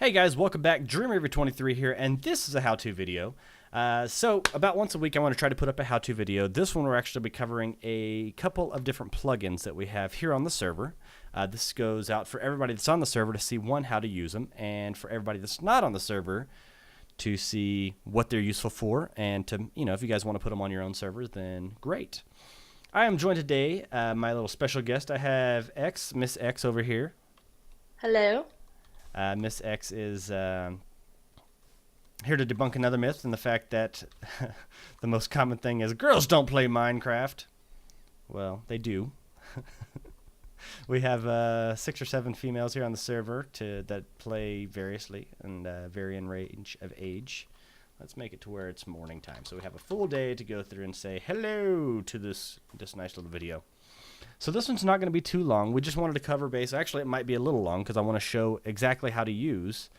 Hey guys, welcome back. DreamRaver23 here, and this is a how-to video. So about once a week I want to try to put up a how-to video. This one we're actually be covering a couple of different plugins that we have here on the server. This goes out for everybody that's on the server to see, one, how to use them, and for everybody that's not on the server to see what they're useful for, and to, if you guys want to put them on your own servers, then great. I am joined today, my little special guest. I have Miss X over here. Hello. Miss X is here to debunk another myth, and the fact that the most common thing is girls don't play Minecraft. Well, they do. We have 6 or 7 females here on the server that play variously and vary in range of age. Let's make it to where it's morning time, so we have a full day to go through and say hello to this nice little video. So this one's not going to be too long. We just wanted to cover base. Actually, it might be a little long because I want to show exactly how to use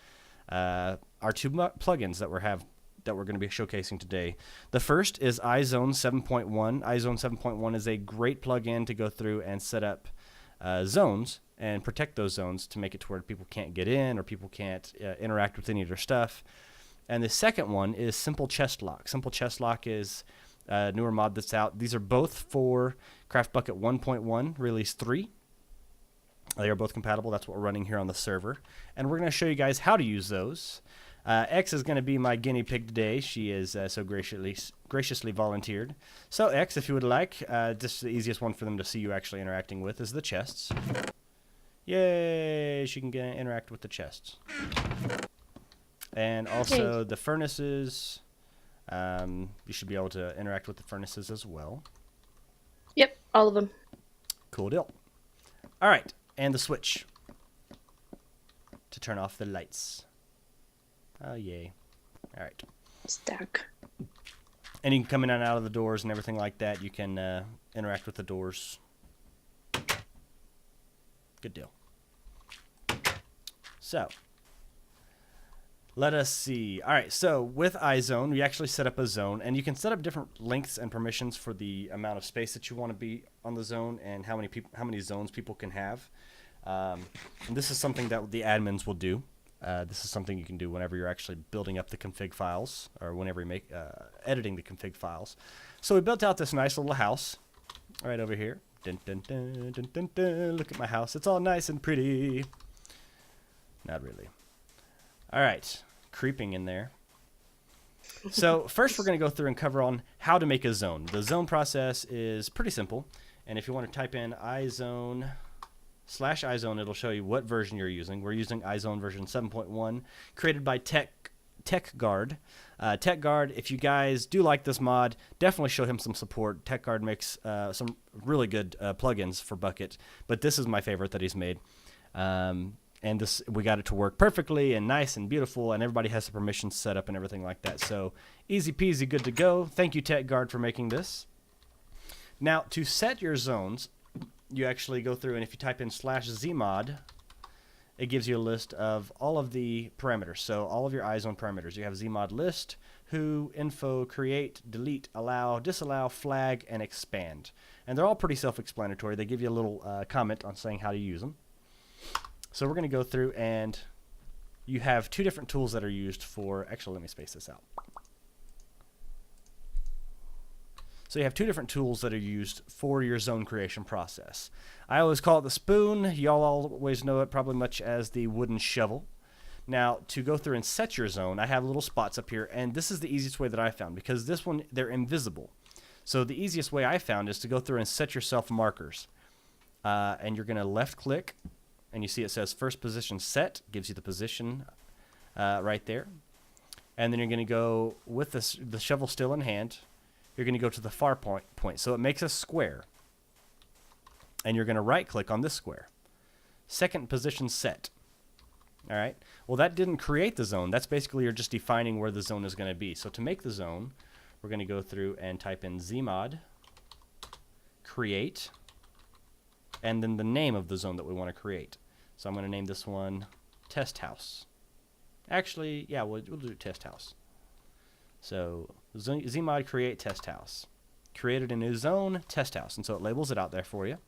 our 2 plugins that we're going to be showcasing today. The first is iZone7.1. iZone7.1 is a great plugin to go through and set up zones and protect those zones to make it to where people can't get in or people can't interact with any of their stuff. And the second one is Simple Chest Lock. Simple Chest Lock is a newer mod that's out. These are both for CraftBucket 1.1 release 3. They are both compatible. That's what we're running here on the server, and we're going to show you guys how to use those. X is going to be my guinea pig today. She is so graciously volunteered. So X, if you would like, just the easiest one for them to see you actually interacting with is the chests. Yay! She can interact with the chests, and also the furnaces. You should be able to interact with the furnaces as well. Yep, all of them. Cool deal. All right, and the switch to turn off the lights. Oh, yay. All right. Stack. And you can come in and out of the doors and everything like that. You can interact with the doors. Good deal. So let us see. All right, so with iZone, we actually set up a zone, and you can set up different lengths and permissions for the amount of space that you want to be on the zone and how many zones people can have. And this is something that the admins will do. This is something you can do whenever you're actually building up the config files or whenever you editing the config files. So we built out this nice little house right over here. Dun, dun, dun, dun, dun, dun. Look at my house. It's all nice and pretty. Not really. All right. Creeping in there. So first we're going to go through and cover on how to make a zone. The zone process is pretty simple, and if you want to type in iZone/iZone, it'll show you what version you're using. We're using iZone version 7.1, created by TechGuard. TechGuard, if you guys do like this mod, definitely show him some support. TechGuard makes some really good plugins for Bucket, but this is my favorite that he's made. And this, we got it to work perfectly and nice and beautiful, and everybody has the permissions set up and everything like that. So easy peasy, good to go. Thank you, TechGuard, for making this. Now, to set your zones, you actually go through, and if you type in /zmod, it gives you a list of all of the parameters. So all of your iZone parameters. You have zmod list, who, info, create, delete, allow, disallow, flag, and expand. And they're all pretty self-explanatory. They give you a little comment on saying how to use them. So we're going to go through, and you have 2 different tools that are used for, actually let me space this out. So you have 2 different tools that are used for your zone creation process. I always call it the spoon. Y'all always know it probably much as the wooden shovel. Now, to go through and set your zone, I have little spots up here, and this is the easiest way that I found, because this one, they're invisible. So the easiest way I found is to go through and set yourself markers. And you're going to left click, and you see it says first position set, gives you the position right there. And then you're going to go with the shovel still in hand. You're going to go to the far point. So it makes a square. And you're going to right click on this square. Second position set. All right. Well, that didn't create the zone. That's basically you're just defining where the zone is going to be. So to make the zone, we're going to go through and type in zmod, create, and then the name of the zone that we want to create. So I'm going to name this one Test House. Actually, yeah, we'll do Test House. So zmod create Test House. Created a new zone, Test House. And so it labels it out there for you.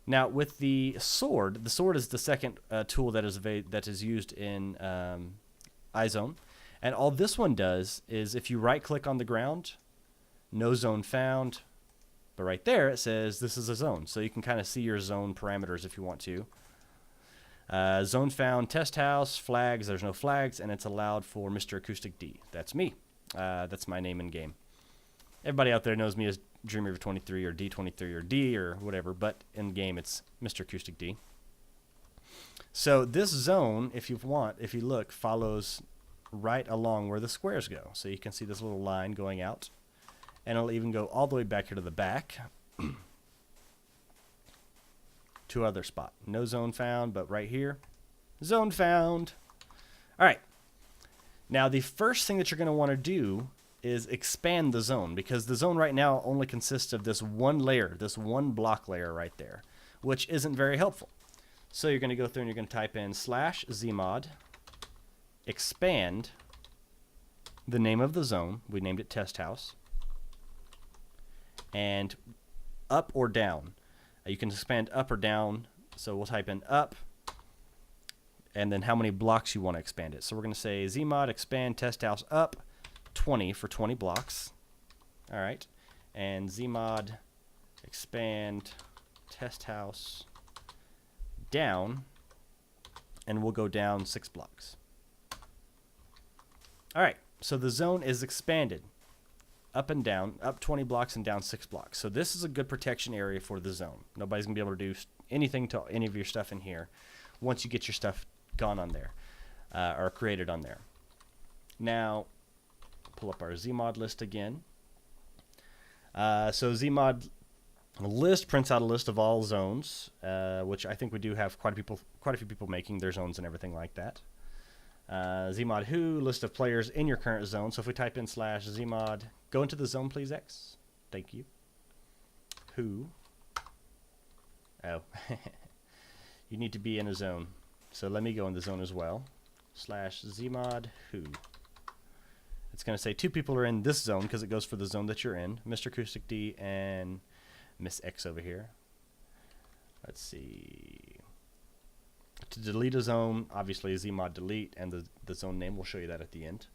Now with the sword is the second tool that is used in iZone, and all this one does is if you right click on the ground, no zone found, but right there it says this is a zone, so you can kind of see your zone parameters if you want to. Zone found, test house, flags, there's no flags, and it's allowed for Mr. Acoustic D. That's me. That's my name in game. Everybody out there knows me as Dreamweaver23 or D23 or D or whatever, but in game it's Mr. Acoustic D. So this zone, if you look, follows right along where the squares go. So you can see this little line going out, and it'll even go all the way back here to the back to other spot. No zone found, but right here, zone found. All right. Now the first thing that you're going to want to do is expand the zone, because the zone right now only consists of this one layer, this one block layer right there, which isn't very helpful. So you're going to go through and you're going to type in /zmod expand the name of the zone. We named it test house. And up or down. You can expand up or down. So we'll type in up and then how many blocks you want to expand it. So we're going to say zmod expand test house up 20 for 20 blocks. All right. And zmod expand test house down, and we'll go down 6 blocks. All right. So the zone is expanded up and down, up 20 blocks and down 6 blocks. So this is a good protection area for the zone. Nobody's going to be able to do anything to any of your stuff in here once you get your stuff gone on there or created on there. Now, pull up our Zmod list again. So Zmod list prints out a list of all zones, which I think we do have quite a few people making their zones and everything like that. Zmod who, list of players in your current zone. So if we type in /Zmod, go into the zone please, X. Thank you. Who. Oh. You need to be in a zone. So let me go in the zone as well. /Zmod who. It's going to say 2 people are in this zone because it goes for the zone that you're in. Mr. Acoustic D and Miss X over here. Let's see. To delete a zone, obviously Zmod delete, and the zone name, we'll show you that at the end.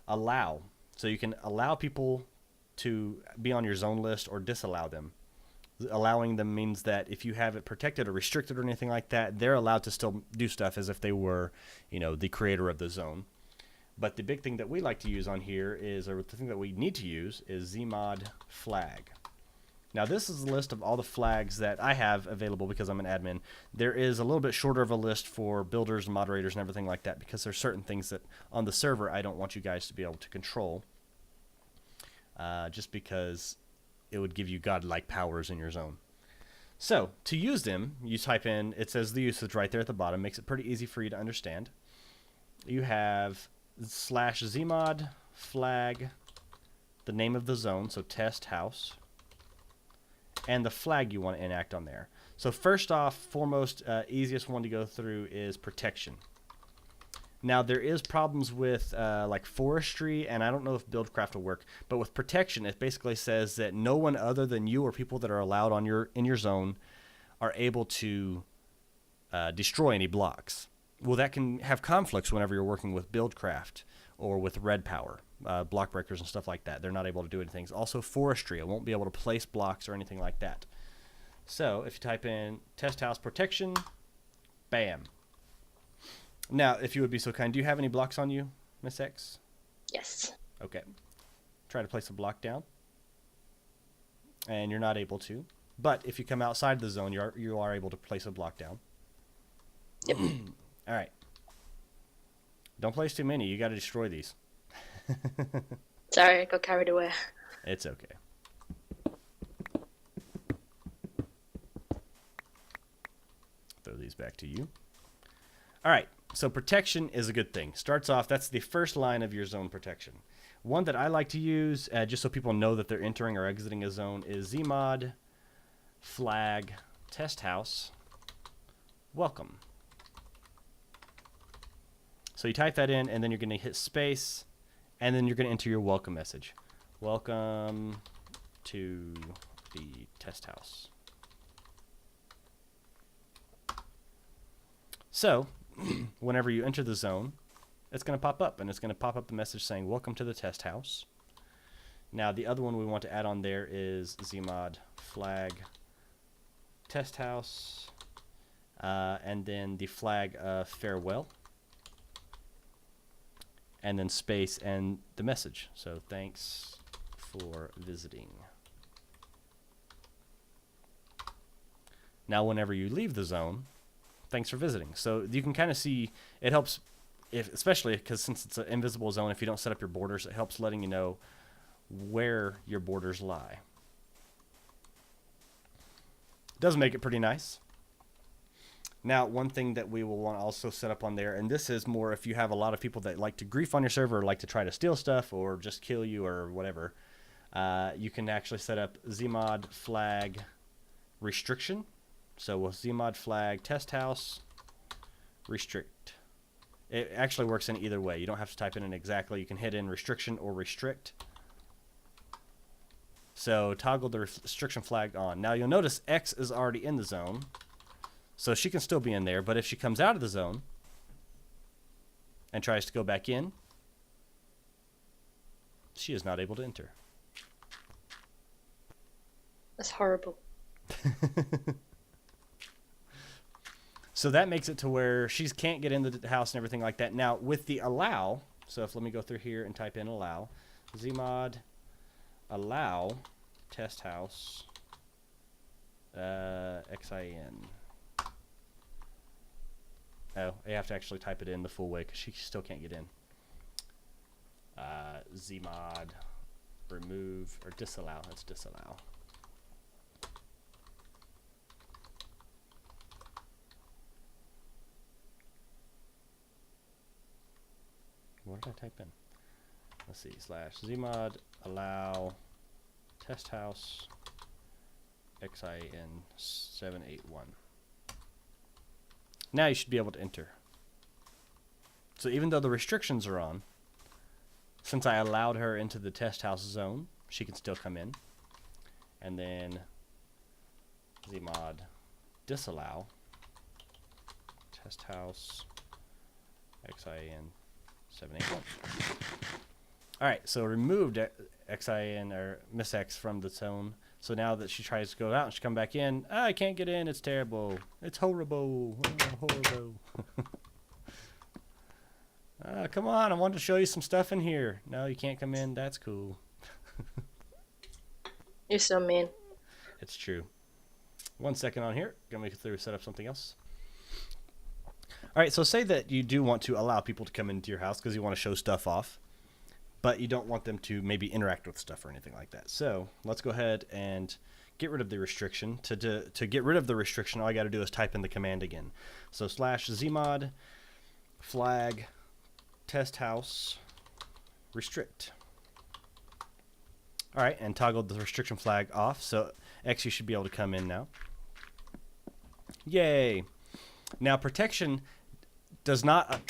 Allow. So you can allow people to be on your zone list or disallow them. Allowing them means that if you have it protected or restricted or anything like that, they're allowed to still do stuff as if they were, the creator of the zone. But the big thing that we like to use on here is, or the thing that we need to use is Zmod flag. Now this is a list of all the flags that I have available because I'm an admin. There is a little bit shorter of a list for builders and moderators and everything like that, because there's certain things that on the server I don't want you guys to be able to control, just because it would give you godlike powers in your zone. So to use them, you type in, it says the usage right there at the bottom, makes it pretty easy for you to understand. You have /Zmod flag, the name of the zone, so test house, and the flag you want to enact on there. So first off, foremost, easiest one to go through is protection. Now there is problems with like forestry, and I don't know if buildcraft will work, but with protection it basically says that no one other than you or people that are allowed on in your zone are able to destroy any blocks. Well, that can have conflicts whenever you're working with buildcraft or with red power, block breakers and stuff like that. They're not able to do anything. Also forestry, it won't be able to place blocks or anything like that. So if you type in test house protection, bam. Now, if you would be so kind, do you have any blocks on you, Miss X? Yes. Okay. Try to place a block down. And you're not able to. But if you come outside the zone, you are able to place a block down. Yep. All right. Don't place too many. You got to destroy these. Sorry, I got carried away. It's okay. Throw these back to you. All right. So protection is a good thing. Starts off, that's the first line of your zone protection. One that I like to use, just so people know that they're entering or exiting a zone, is Zmod flag test house welcome. So you type that in, and then you're going to hit space, and then you're going to enter your welcome message. Welcome to the test house. So whenever you enter the zone, it's going to pop up, and it's going to pop up the message saying, welcome to the test house. Now, the other one we want to add on there is zmod flag test house, and then the flag farewell, and then space and the message. So thanks for visiting. Now, whenever you leave the zone, thanks for visiting. So you can kind of see it helps, especially because since it's an invisible zone, if you don't set up your borders, it helps letting you know where your borders lie. It does make it pretty nice. Now, one thing that we will want to also set up on there, and this is more if you have a lot of people that like to grief on your server or like to try to steal stuff or just kill you or whatever, you can actually set up zmod flag restriction. So with zmod flag test house restrict. It actually works in either way. You don't have to type it in exactly. You can hit in restriction or restrict. So toggle the restriction flag on. Now you'll notice X is already in the zone, so she can still be in there, but if she comes out of the zone and tries to go back in, she is not able to enter. That's horrible. So that makes it to where she can't get into the house and everything like that. Now with the allow, so if let me go through here and type in allow, zmod allow test house xin. Oh, you have to actually type it in the full way because she still can't get in. Zmod remove or disallow. That's disallow. What did I type in? Let's see, /zmod allow test house xin7.1. Now you should be able to enter. So even though the restrictions are on, since I allowed her into the test house zone, she can still come in. And then zmod disallow test house xin7.1. Alright, so removed xin or Miss X from the zone. So now that she tries to go out and she come back in, I can't get in, it's terrible. It's horrible. Oh, horrible. Come on, I wanted to show you some stuff in here. No, you can't come in, that's cool. You're so mean. It's true. 1 second on here. Gonna make it through set up something else. Alright, so say that you do want to allow people to come into your house because you want to show stuff off, but you don't want them to maybe interact with stuff or anything like that. So let's go ahead and get rid of the restriction. To get rid of the restriction, all I got to do is type in the command again. So /zmod flag test house restrict. All right, and toggled the restriction flag off. So X, you should be able to come in now. Yay! Now protection does not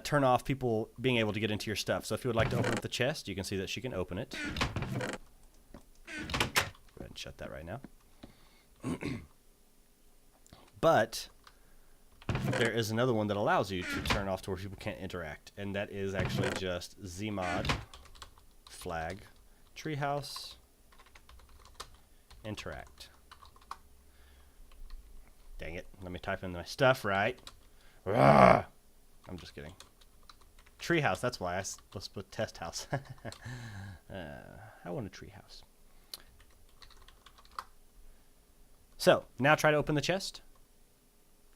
turn off people being able to get into your stuff. So if you would like to open up the chest, you can see that she can open it. Go ahead and shut that right now. But there is another one that allows you to turn off to where people can't interact, and that is actually just zmod flag treehouse interact. Dang it, let me type in my stuff right. Rawr! I'm just kidding. Treehouse, that's why I let's put test house. I want a treehouse. So now try to open the chest.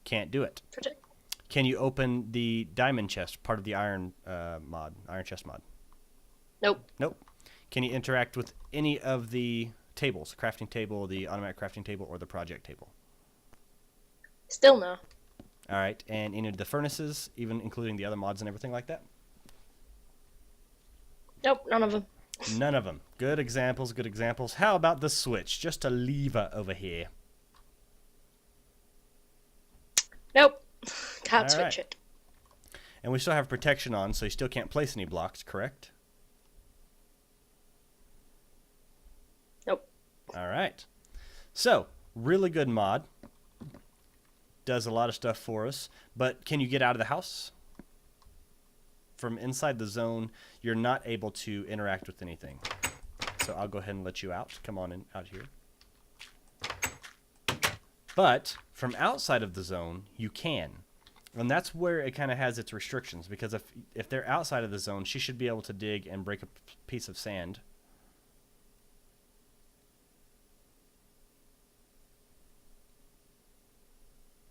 Can't do it. Protect. Can you open the diamond chest, part of the iron iron chest mod? Nope. Nope. Can you interact with any of the tables, crafting table, the automatic crafting table, or the project table? Still no. All right, and any of the furnaces, even including the other mods and everything like that? Nope, none of them. None of them. Good examples, good examples. How about the switch? Just a lever over here. Nope. Can't All switch right. it. And we still have protection on, so you still can't place any blocks, correct? Nope. All right. So, really good mod. does a lot of stuff for us. But can you get out of the house? From inside the zone, you're not able to interact with anything. So I'll go ahead and let you out. Come on in out here. But from outside of the zone, you can. And that's where it kind of has its restrictions, because if they're outside of the zone, she should be able to dig and break a piece of sand.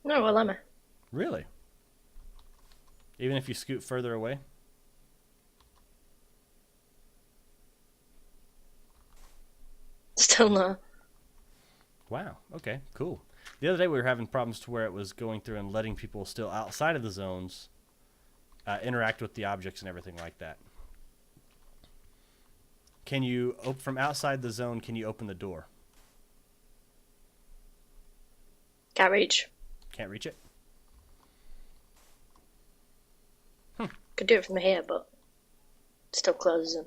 No, well, am I? Really? Even if you scoot further away? Still no. Wow. Okay, cool. The other day we were having problems to where it was going through and letting people still outside of the zones interact with the objects and everything like that. Can you, from outside the zone, can you open the door? Can't reach. Can't reach it? Could do it from here, but it still closes in.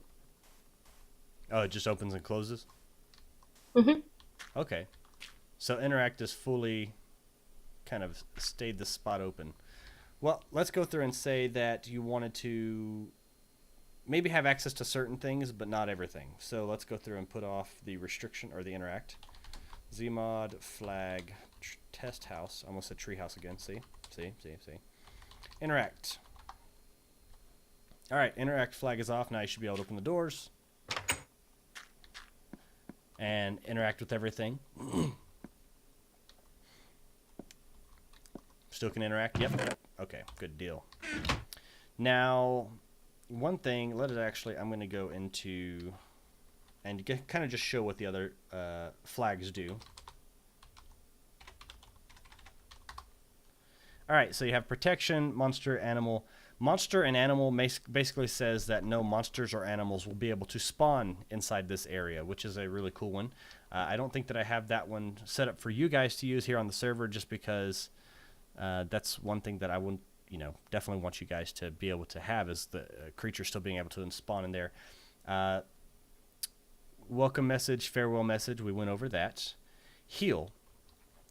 Oh, it just opens and closes? Mm-hmm. Okay. So interact is fully kind of stayed the spot open. Well, let's go through and say that you wanted to maybe have access to certain things, but not everything. So let's go through and put off the restriction or the interact. Zmod flag test house. I almost said tree house again. See? Interact. All right, interact flag is off. Now you should be able to open the doors and interact with everything. Still can interact? Yep. Okay, good deal. Now, one thing, I'm going to go into and kind of just show what the other flags do. All right, so you have protection, monster, animal. Monster and animal basically says that no monsters or animals will be able to spawn inside this area, which is a really cool one. I don't think that I have that one set up for you guys to use here on the server, just because that's one thing that I wouldn't, definitely want you guys to be able to have, is the creature still being able to spawn in there. Welcome message, farewell message, we went over that. Heal.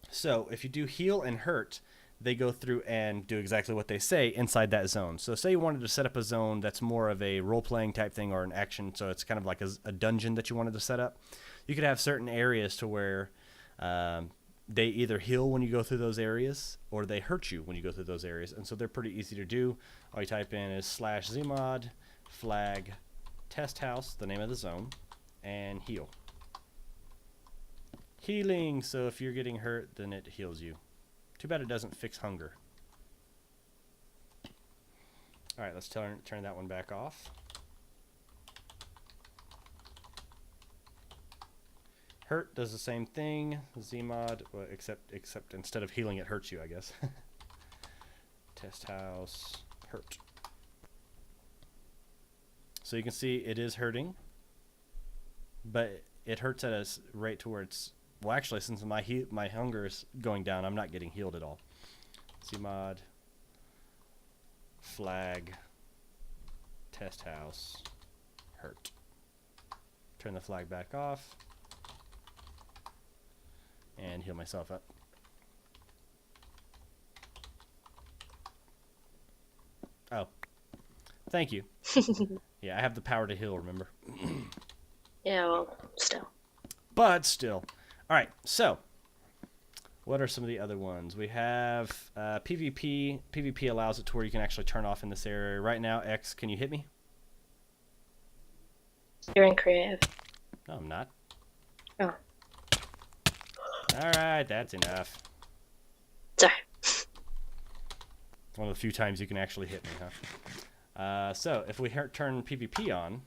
So if you do heal and hurt, they go through and do exactly what they say inside that zone. So say you wanted to set up a zone that's more of a role-playing type thing or an action, so it's kind of like a dungeon that you wanted to set up. You could have certain areas to where they either heal when you go through those areas or they hurt you when you go through those areas. And so they're pretty easy to do. All you type in is /zmod flag test house, the name of the zone, and heal. Healing, so if you're getting hurt, then it heals you. Too bad it doesn't fix hunger. All right, let's turn that one back off. Hurt does the same thing. Zmod, well, except instead of healing, it hurts you, I guess. Test house, hurt. So you can see it is hurting, but it hurts at a rate to where it's, well, actually, since my hunger is going down, I'm not getting healed at all. Zmod flag test house hurt. Turn the flag back off and heal myself up. Oh, thank you. Yeah, I have the power to heal, remember? Yeah, well, still. But still. All right, so what are some of the other ones? We have PvP. PvP allows it to where you can actually turn off in this area. Right now, X, can you hit me? You're in creative. No, I'm not. Oh. All right, that's enough. Sorry. One of the few times you can actually hit me, huh? So if we turn PvP on,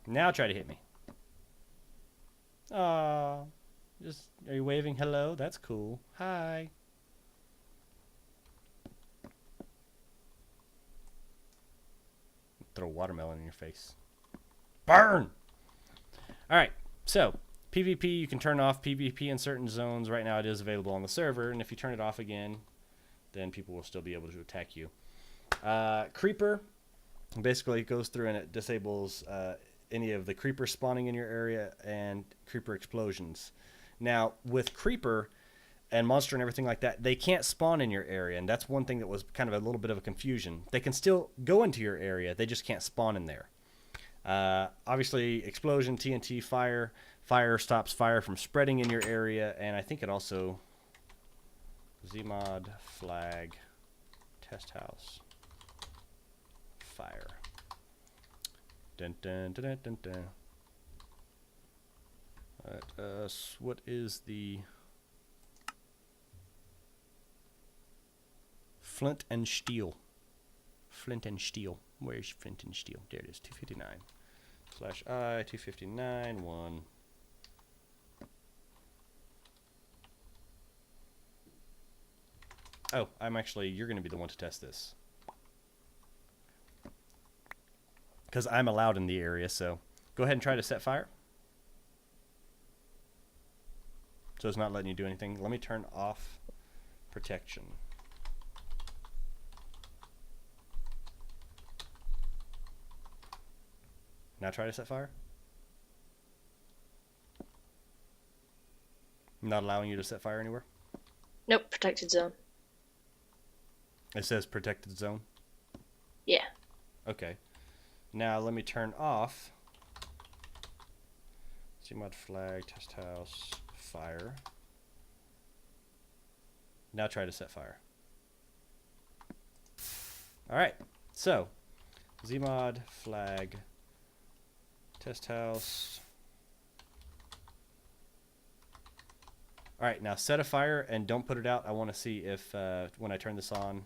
now try to hit me. Are you waving hello? That's cool. Hi. Throw watermelon in your face. Burn! Alright, so PvP, you can turn off PvP in certain zones. Right now it is available on the server, and if you turn it off again, then people will still be able to attack you. Creeper, basically it goes through and it disables any of the creeper spawning in your area and creeper explosions. Now, with creeper, and monster and everything like that, they can't spawn in your area, and that's one thing that was kind of a little bit of a confusion. They can still go into your area, they just can't spawn in there. Obviously, explosion, TNT, fire. Fire stops fire from spreading in your area, and I think it also Zmod flag test house fire. Dun dun dun dun dun dun. What is the flint and steel? Flint and steel. Where's flint and steel? There it is. 259 / I 259 1. Oh, you're going to be the one to test this. Because I'm allowed in the area, so go ahead and try to set fire. So it's not letting you do anything. Let me turn off protection. Now try to set fire. Not allowing you to set fire anywhere? Nope, protected zone. It says protected zone? Yeah. Okay. Now let me turn off Cmod flag, test house, fire. Now try to set fire. Alright, so Zmod flag, test house. Alright, now set a fire and don't put it out. I want to see if when I turn this on.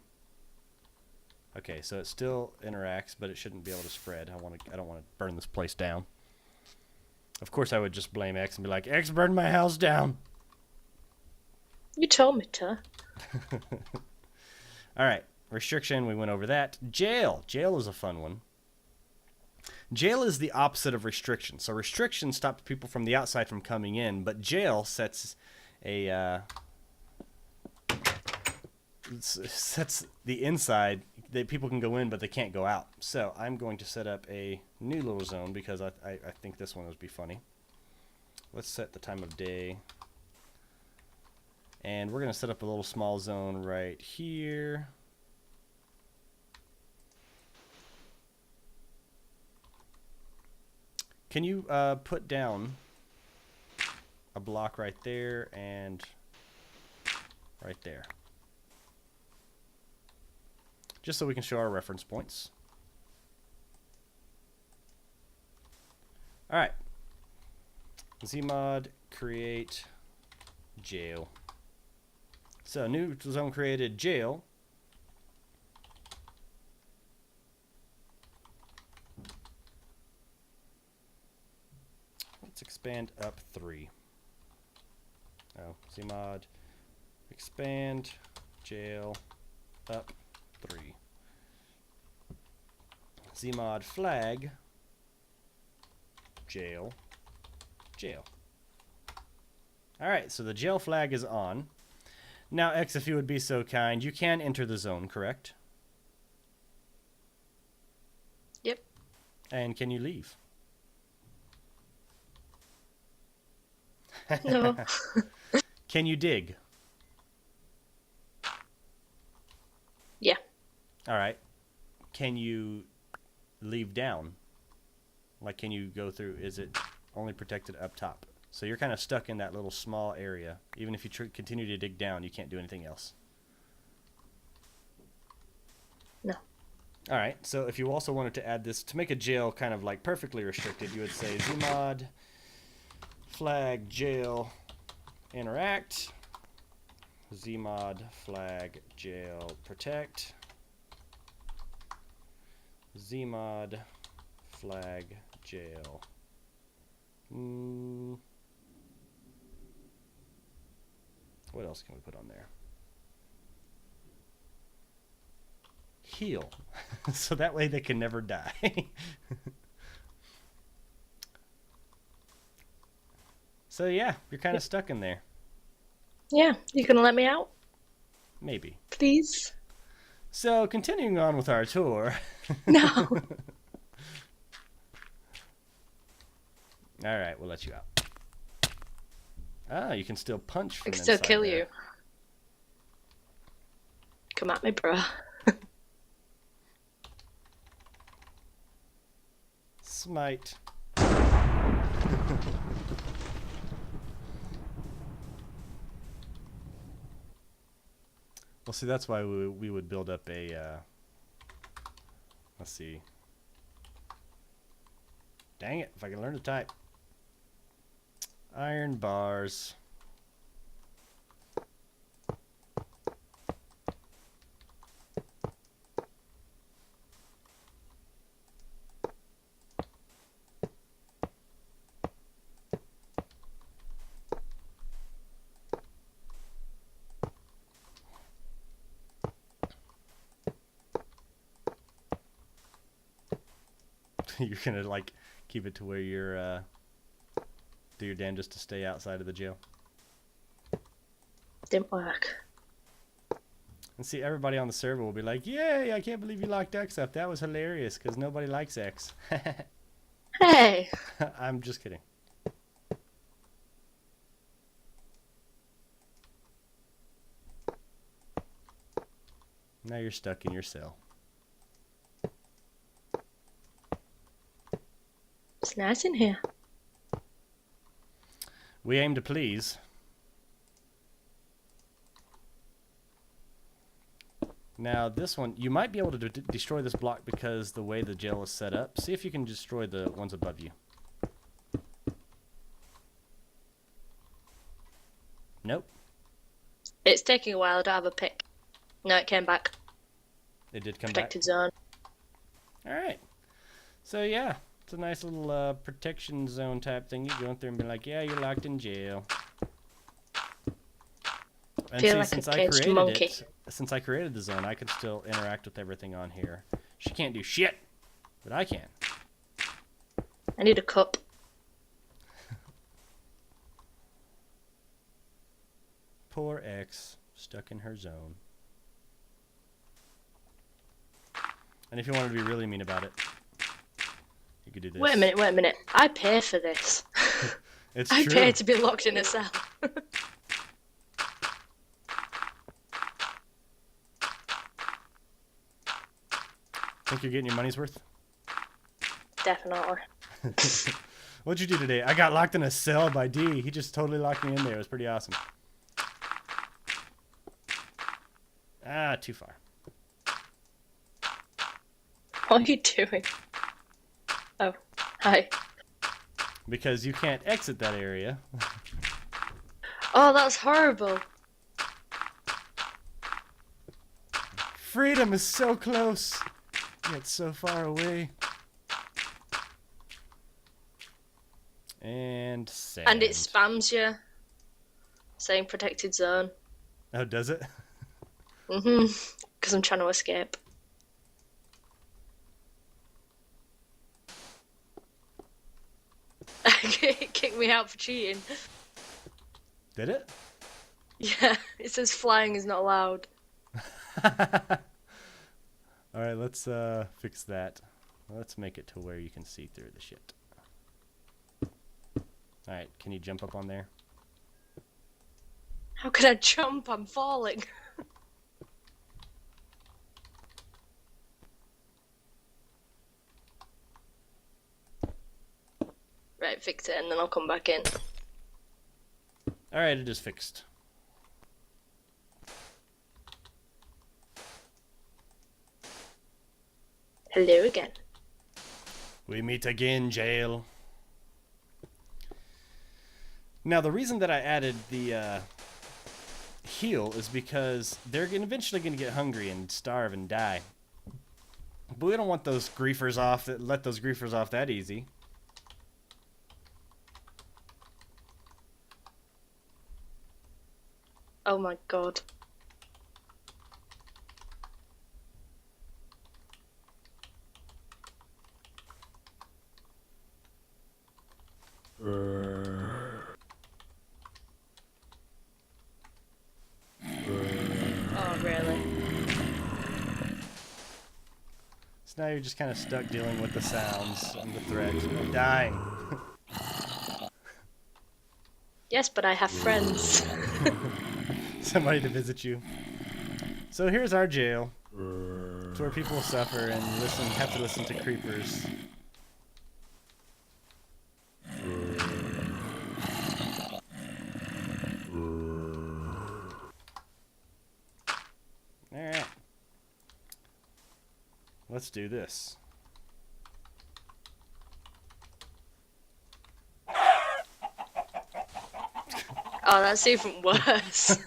Okay, so it still interacts, but it shouldn't be able to spread. I don't want to burn this place down. Of course, I would just blame X and be like, X burned my house down. You told me to. All right, restriction, we went over that. Jail. Jail is a fun one. Jail is the opposite of restriction. So restriction stops people from the outside from coming in, but jail sets the inside that people can go in, but they can't go out. So I'm going to set up a new little zone because I think this one would be funny. Let's set the time of day. And we're going to set up a little small zone right here. Can you put down a block right there and right there? Just so we can show our reference points. All right. Zmod create jail. So new zone created, jail. Let's expand up 3. Oh, Zmod expand jail up 3. Zmod flag jail. All right, so the jail flag is on. Now, X, if you would be so kind, you can enter the zone, correct? Yep. And can you leave? No. Can you dig? Yeah. All right. Can you leave down? Like, can you go through? Is it only protected up top? So you're kind of stuck in that little small area. Even if you continue to dig down, you can't do anything else. No. All right. So if you also wanted to add this to make a jail kind of like perfectly restricted, you would say Zmod flag jail interact. Zmod flag jail protect. Zmod flag jail. What else can we put on there? Heal. So that way they can never die. So yeah, you're kind of stuck in there. Yeah, you gonna let me out? Maybe. Please? So continuing on with our tour. No. All right, we'll let you out. Ah, you can still punch from I can still inside kill there. you. Come at me, bro. Smite. Well, see, that's why we would build up a, let's see. Dang it, if I can learn to type. Iron bars. You're gonna like keep it to where you're do your damnedest to stay outside of the jail. Didn't work. And see, everybody on the server will be like, "Yay! I can't believe you locked X up. That was hilarious because nobody likes X." Hey! I'm just kidding. Now you're stuck in your cell. It's nice in here. We aim to please. Now this one, you might be able to destroy this block because the way the jail is set up. See if you can destroy the ones above you. Nope. It's taking a while. I don't have a pick. No, it came back. It did come Protected back. zone. Alright. So yeah, it's a nice little protection zone type thing. You go in there and be like, yeah, you're locked in jail. And Feel see, like since a I caged created monkey. it, since I created the zone, I can still interact with everything on here. She can't do shit, but I can. I need a cup. Poor X, stuck in her zone. And if you wanted to be really mean about it, you could do this. Wait a minute. I pay for this. It's I true. pay to be locked in a cell. Think you're getting your money's worth? Definitely. What'd you do today? I got locked in a cell by D. He just totally locked me in there. It was pretty awesome. Ah, too far. What are you doing? Oh, hi. Because you can't exit that area. Oh, that's horrible. Freedom is so close, yet so far away. And sand. And it spams you, saying protected zone. Oh, does it? Because I'm trying to escape. It kicked me out for cheating. Did it? Yeah, it says flying is not allowed. Alright, let's fix that. Let's make it to where you can see through the shit. Alright, can you jump up on there? How can I jump? I'm falling. Right, fix it and then I'll come back in. Alright, it is fixed. Hello again. We meet again, jail. Now, the reason that I added the heal is because they're eventually going to get hungry and starve and die. But we don't want those griefers off, let those griefers off that easy. Oh my god. Oh, really? So now you're just kind of stuck dealing with the sounds and the threat of dying. Yes, but I have friends. Somebody to visit you. So here's our jail. It's where people suffer and have to listen to creepers. Alright. Let's do this. Oh, that's even worse.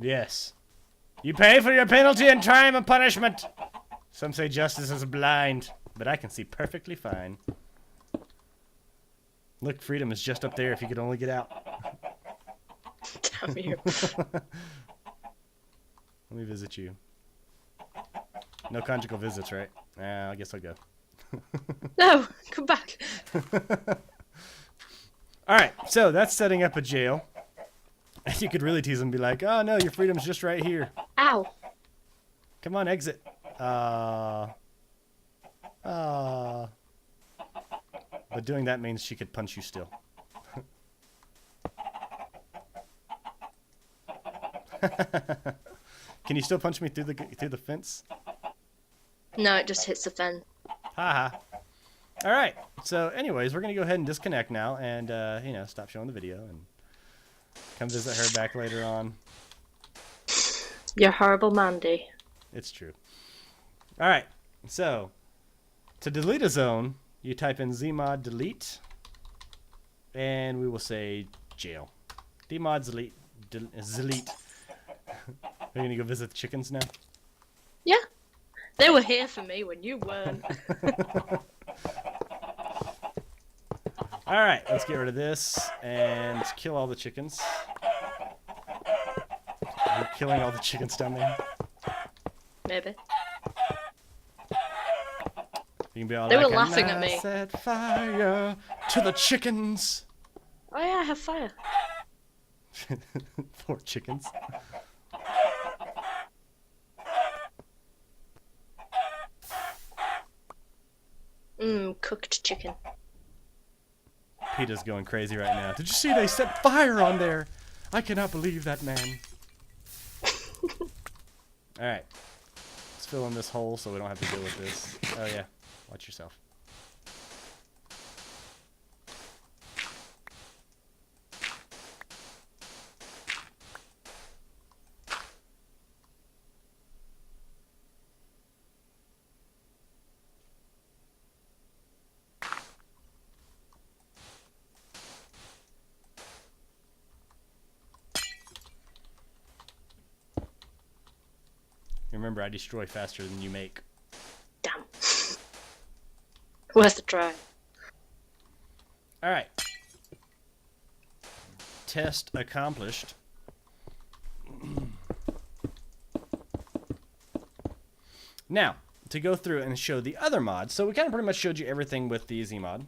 Yes. You pay for your penalty and time and punishment. Some say justice is blind, but I can see perfectly fine. Look, freedom is just up there if you could only get out. Damn you. Let me visit you. No conjugal visits, right? I guess I'll go. No, come back. Alright, so that's setting up a jail. You could really tease them and be like, oh no, your freedom's just right here. Ow. Come on, exit. But doing that means she could punch you still. Can you still punch me through the fence? No, it just hits the fence. Haha. All right. So, anyways, we're gonna go ahead and disconnect now, and stop showing the video and come visit her back later on. You're horrible, Mandy. It's true. All right. So, to delete a zone, you type in zmod delete, and we will say jail. Dmod delete. Delete. Are you gonna go visit the chickens now? Yeah. They were here for me when you weren't. Alright, let's get rid of this and kill all the chickens. Are you killing all the chickens down there? Maybe. You can be all They like, were laughing "And at me." I set fire to the chickens. Oh yeah, I have fire. Poor chickens. Cooked chicken. PETA's going crazy right now. Did you see they set fire on there? I cannot believe that, man. Alright. Let's fill in this hole so we don't have to deal with this. Oh yeah. Watch yourself. Remember, I destroy faster than you make. Damn. Worth a try. Alright. Test accomplished. Now, to go through and show the other mods. So we kind of pretty much showed you everything with the Z mod.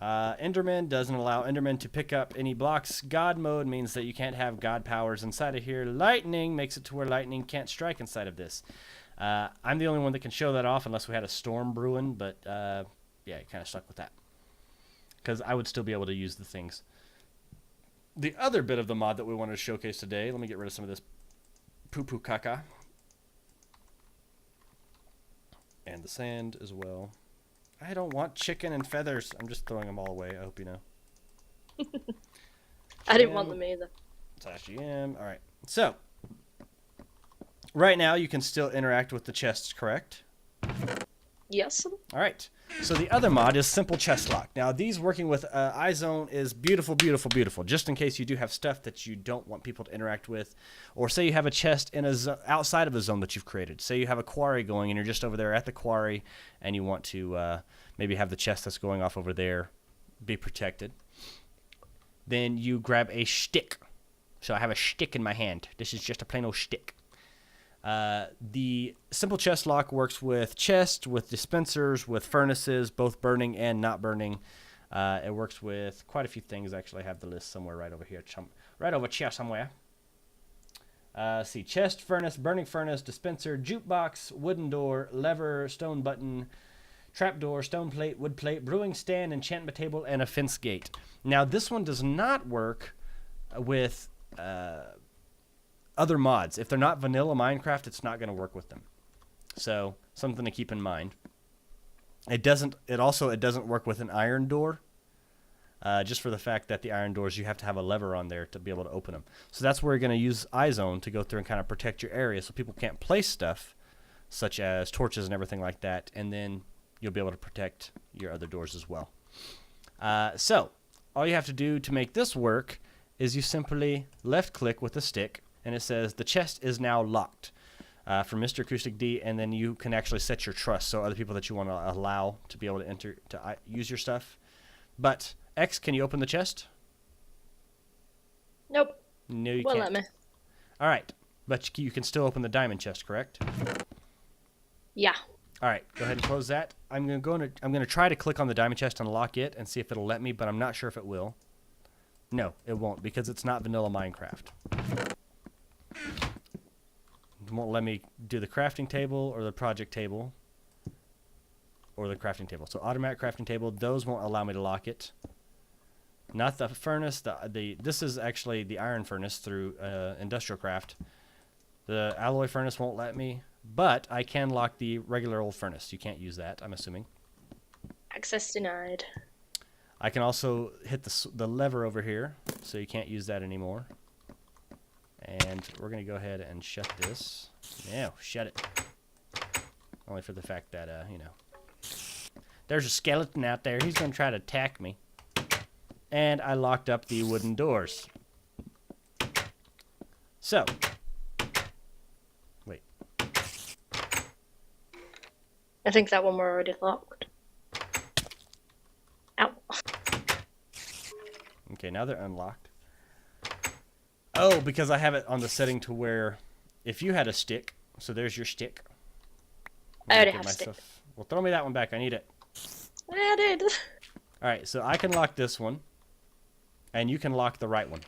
Enderman doesn't allow Enderman to pick up any blocks. God mode means that you can't have God powers inside of here. Lightning makes it to where lightning can't strike inside of this. I'm the only one that can show that off unless we had a storm brewing, but yeah, it kind of stuck with that. Because I would still be able to use the things. The other bit of the mod that we wanted to showcase today, let me get rid of some of this poo-poo caca. And the sand as well. I don't want chicken and feathers. I'm just throwing them all away. I hope you know. I didn't want them either. /GM. All right. So, right now you can still interact with the chests, correct? Yes. All right. So the other mod is simple chest lock. Now these working with iZone is beautiful, beautiful, beautiful. Just in case you do have stuff that you don't want people to interact with, or say you have a chest in a outside of a zone that you've created. Say you have a quarry going and you're just over there at the quarry, and you want to maybe have the chest that's going off over there be protected. Then you grab a stick. So I have a stick in my hand. This is just a plain old stick. The simple chest lock works with chests, with dispensers, with furnaces, both burning and not burning. It works with quite a few things. Actually, I have the list somewhere right over here. Right over here somewhere. See, chest, furnace, burning furnace, dispenser, jukebox, wooden door, lever, stone button, trapdoor, stone plate, wood plate, brewing stand, enchantment table, and a fence gate. Now, this one does not work with other mods. If they're not vanilla Minecraft, it's not going to work with them. So something to keep in mind. It doesn't work with an iron door. Just for the fact that the iron doors, you have to have a lever on there to be able to open them. So that's where you're going to use iZone to go through and kind of protect your area so people can't place stuff, such as torches and everything like that, and then you'll be able to protect your other doors as well. So all you have to do to make this work is you simply left-click with a stick, and it says the chest is now locked from Mr. Acoustic D, and then you can actually set your trust, so other people that you want to allow to be able to enter to use your stuff. But X, can you open the chest? Nope. No, you Won't can't. let me. All right, but you can still open the diamond chest, correct? Yeah. All right, go ahead and close that. I'm gonna try to click on the diamond chest and unlock it and see if it'll let me, but I'm not sure if it will. No, it won't because it's not vanilla Minecraft. It won't let me do the crafting table or the project table or the crafting table. So automatic crafting table, those won't allow me to lock it. Not the furnace. This is actually the iron furnace through industrial craft. The alloy furnace won't let me, but I can lock the regular old furnace. You can't use that, I'm assuming. Access denied. I can also hit the lever over here, so you can't use that anymore. And we're going to go ahead and shut this. No, shut it. Only for the fact that, you know, there's a skeleton out there. He's going to try to attack me. And I locked up the wooden doors. So, wait. I think that one we're already locked. Ow. Okay, now they're unlocked. Oh, because I have it on the setting to where if you had a stick, so there's your stick. I already have a stick. Well, throw me that one back. I need it. I did. All right, so I can lock this one, and you can lock the right one.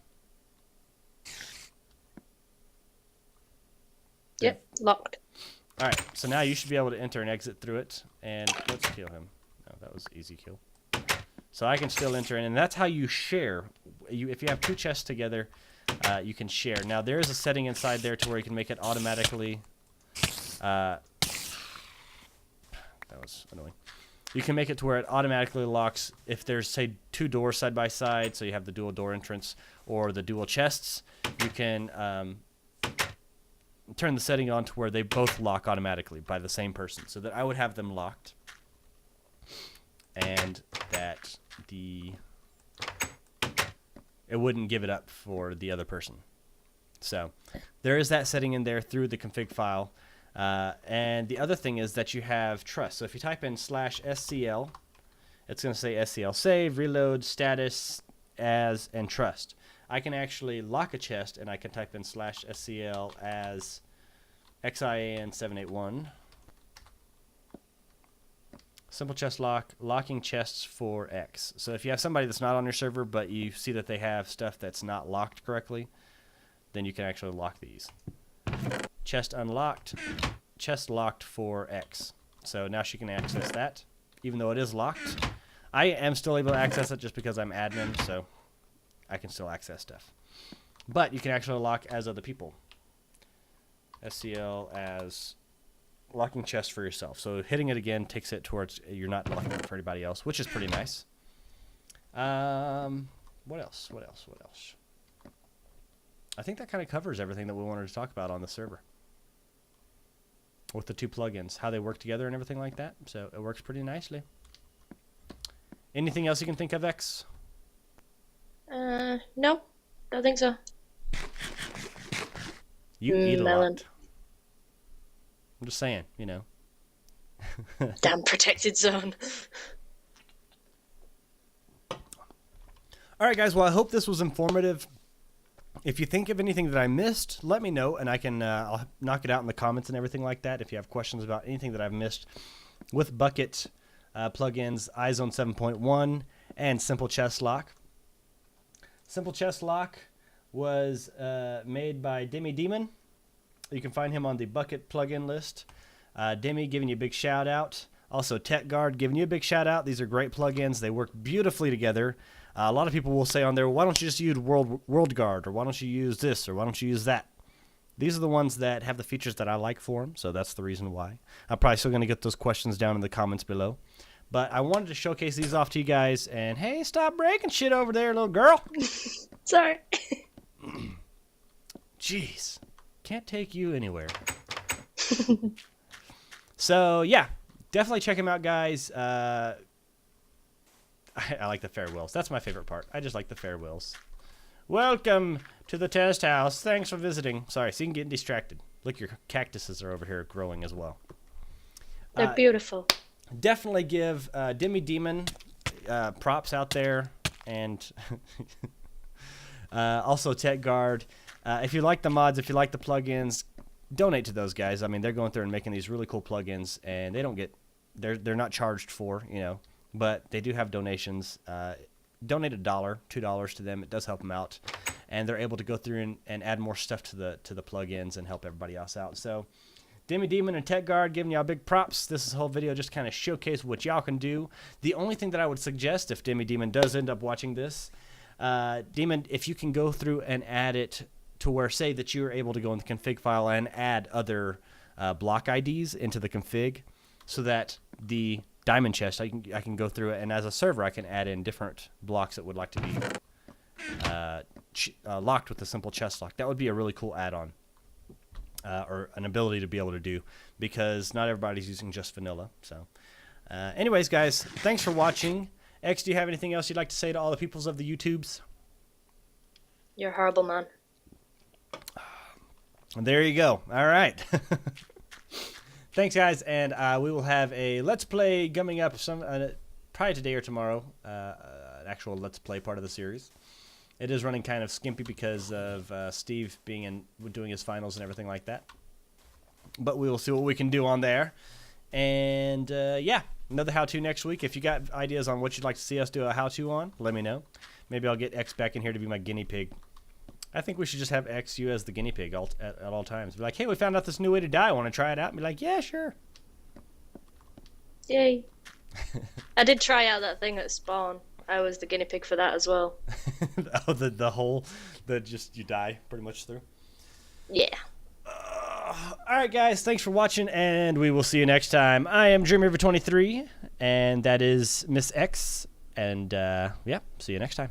Yep, locked. All right, so now you should be able to enter and exit through it, and let's kill him. Oh, that was easy kill. So I can still enter in, and that's how you share. If you have two chests together, you can share. Now, there is a setting inside there to where you can make it automatically. That was annoying. You can make it to where it automatically locks if there's, say, two doors side by side, so you have the dual door entrance or the dual chests. You can turn the setting on to where they both lock automatically by the same person, so that I would have them locked, and that it wouldn't give it up for the other person. So there is that setting in there through the config file. And the other thing is that you have trust. So if you type in /scl, it's going to say scl save, reload, status, as, and trust. I can actually lock a chest, and I can type in /scl as XIAN781. Simple chest lock, locking chests for X. So if you have somebody that's not on your server, but you see that they have stuff that's not locked correctly, then you can actually lock these. Chest unlocked, chest locked for X. So now she can access that, even though it is locked. I am still able to access it just because I'm admin, so I can still access stuff. But you can actually lock as other people. SCL as locking chest for yourself. So hitting it again takes it towards you're not locking it for anybody else, which is pretty nice. What else? I think that kind of covers everything that we wanted to talk about on the server. With the two plugins, how they work together and everything like that. So it works pretty nicely. Anything else you can think of, X? No, don't think so. You eat a melon. lot. I'm just saying, you know. Damn protected zone. All right, guys. Well, I hope this was informative. If you think of anything that I missed, let me know, and I can I'll knock it out in the comments and everything like that. If you have questions about anything that I've missed with Bucket plugins, iZone7.1, and Simple Chest Lock. Simple Chest Lock was made by Demi Demon. You can find him on the Bucket plugin list. Demi, giving you a big shout out. Also, Tech Guard, giving you a big shout out. These are great plugins. They work beautifully together. A lot of people will say on there, why don't you just use World Guard, or why don't you use this, or why don't you use that? These are the ones that have the features that I like for them, so that's the reason why. I'm probably still going to get those questions down in the comments below. But I wanted to showcase these off to you guys, and hey, stop breaking shit over there, little girl. Sorry. Jeez. Can't take you anywhere. So, yeah. Definitely check them out, guys. I like the farewells. That's my favorite part. I just like the farewells. Welcome to the test house. Thanks for visiting. Sorry, so you can get distracted. Look, your cactuses are over here growing as well. They're beautiful. Definitely give Demi Demon props out there, and also Tech Guard. If you like the mods, if you like the plugins, donate to those guys. I mean, they're going through and making these really cool plugins, and they don't get, they're not charged for, you know, but they do have donations. Donate $1, $2 to them. It does help them out, and they're able to go through and add more stuff to the plugins and help everybody else out. So, Demi Demon and Tech Guard giving y'all big props. This whole video just kind of showcase what y'all can do. The only thing that I would suggest, if Demi Demon does end up watching this, Demon, if you can go through and add it to where, say that you're able to go in the config file and add other block IDs into the config, so that the diamond chest, I can go through it, and as a server I can add in different blocks that would like to be locked with a simple chest lock. That would be a really cool add-on, or an ability to be able to do, because not everybody's using just vanilla. So anyways, guys, thanks for watching. X, do you have anything else you'd like to say to all the peoples of the YouTubes? You're a horrible man. There you go. All right. Thanks, guys, and we will have a Let's Play coming up probably today or tomorrow, an actual Let's Play part of the series. It is running kind of skimpy because of Steve doing his finals and everything like that. But we will see what we can do on there. And, yeah, another how-to next week. If you got ideas on what you'd like to see us do a how-to on, let me know. Maybe I'll get X back in here to be my guinea pig. I think we should just have X, you as the guinea pig at all times. Be like, hey, we found out this new way to die. Want to try it out? And be like, yeah, sure. Yay. I did try out that thing at spawn. I was the guinea pig for that as well. Oh, the hole that just you die pretty much through? Yeah. Alright, guys. Thanks for watching, and we will see you next time. I am DreamRiver23, and that is Miss X. And, yeah, see you next time.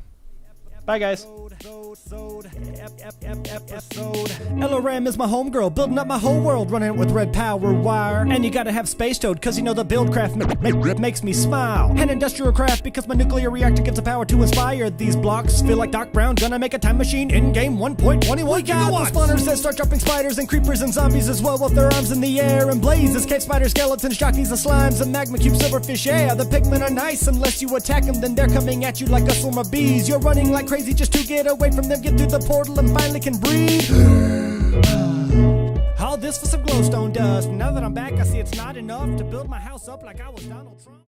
Bye, guys. LRM is my homegirl, building up my whole world, running it with red power wire. And you gotta have Space Toad, cause you know the build craft makes me smile. And industrial craft, because my nuclear reactor gives the power to inspire. These blocks feel like Doc Brown, gonna make a time machine in game 1.21. We got the spawners that start dropping spiders and creepers and zombies as well, with their arms in the air and blazes. Cave spider skeletons, jockeys and slimes, and magma cube silverfish. Yeah, the pigmen are nice unless you attack them, then they're coming at you like a swarm of bees. You're running like crazy just to get away from them, get through the portal and finally can breathe. All this for some glowstone dust. Now that I'm back, I see it's not enough to build my house up like I was Donald Trump.